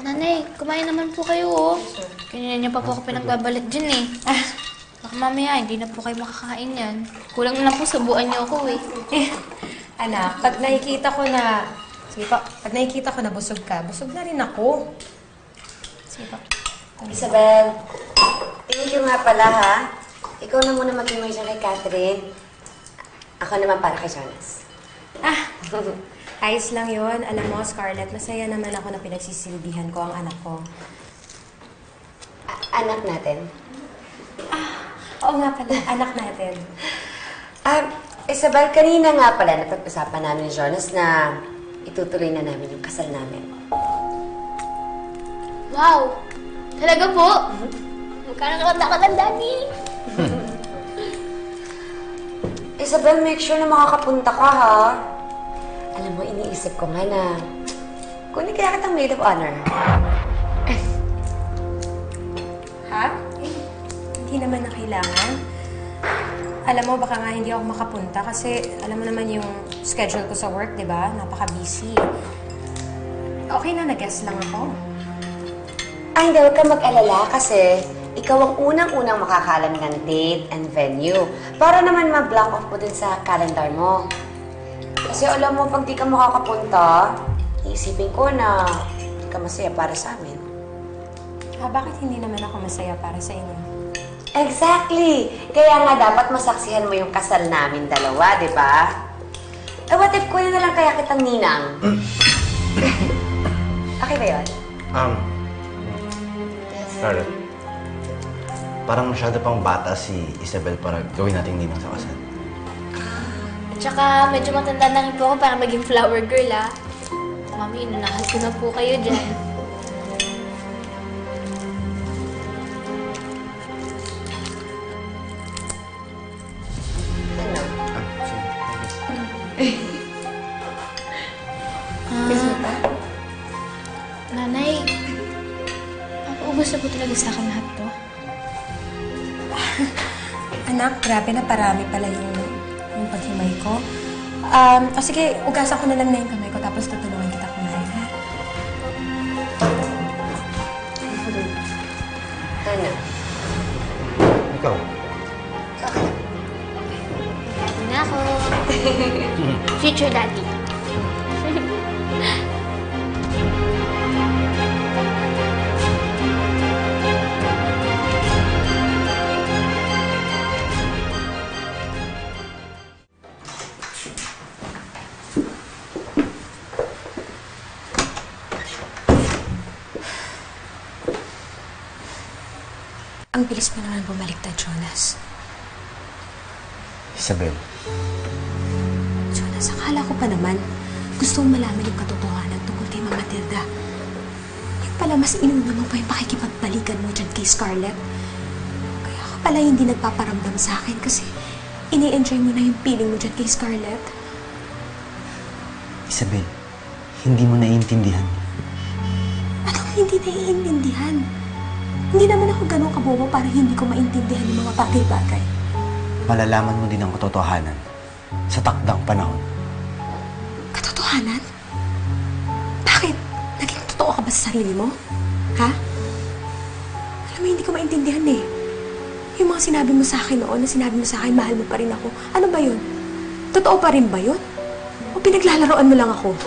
Nanay, kumain naman po kayo, oh. Kanina niya pa po ako pinagbabalit dyan, eh. Baka mamaya, hindi na po kayo makakain yan. Kulang na lang po sabuan niyo ako, eh. Anak, pag nakikita ko na... Sige po, pag nakikita ko na busog ka, busog na rin ako. Sige po. Isabel, thank you nga pala, ha? Ikaw na muna mag-immersion kay Catherine. Ako naman para kay Jonas. Ayos lang yun. Alam mo, Scarlett, masaya naman ako na pinagsisilbihan ko ang anak ko. Anak natin? Oo nga pala, anak natin. Isabel, kanina nga pala napag-usapan namin ni Jonas na itutuloy na namin yung kasal namin. Wow! Talaga po? Magkano ka ng daddy? Isabel, make sure na makakapunta ka, ha? Alam mo, iniisip ko nga na kunin kaya kitang maid of honor. Ha? Hindi naman na kailangan. Alam mo, baka nga hindi ako makapunta kasi alam mo naman yung schedule ko sa work, di ba? Napaka-busy. Okay na, nag-guess lang ako. Ay, hindi, huwag ka mag-alala kasi ikaw ang unang-unang makakalam ng date and venue para naman ma-block off mo din sa calendar mo. Kasi alam mo, pag di ka makakapunta, iisipin ko na di ka masaya para sa amin. Bakit hindi naman ako masaya para sa inyo? Exactly! Kaya nga dapat masaksihan mo yung kasal namin dalawa, di ba? What if kunin na lang kaya kitang ninang? Okay ba yun? Scarlett, parang masyado pang bata si Isabel para gawin nating ninang sa kasal. At saka, medyo matanda na rin po ako para maging flower girl, ah. Mami, inunahal ko na po kayo dyan. Nanay, napaubos na po talaga sa akin lahat to. Anak, grabe na parami pala yung paghimay ko. Sige, ugasan ko na lang na yung kamay ko tapos tutulungan kita kumain, ha? Ano? Ikaw? Daddy na ako. Future daddy. Ang bilis mo naman bumaliktad, Jonas. Isabel. Jonas, akala ko pa naman gusto mong malaman yung katotohanan tungkol kay Mama Tilda. Yung pala mas inuna mo pa yung pakikipagbalikan mo dyan kay Scarlett. Kaya ka pala hindi nagpaparamdam sa akin kasi ini-enjoy mo na yung feeling mo dyan kay Scarlett. Isabel, hindi mo naiintindihan. Anong hindi naiintindihan? Hindi naman ako ganun kabobo para hindi ko maintindihan yung mga bagay-bagay. Malalaman mo din ang katotohanan sa takdang panahon. Katotohanan? Bakit? Naging totoo ka ba sa sarili mo? Ha? Alam mo, hindi ko maintindihan eh. Yung mga sinabi mo sa akin noon, na sinabi mo sa akin, mahal mo pa rin ako. Ano ba yun? Totoo pa rin ba yun? O pinaglalaroan mo lang ako?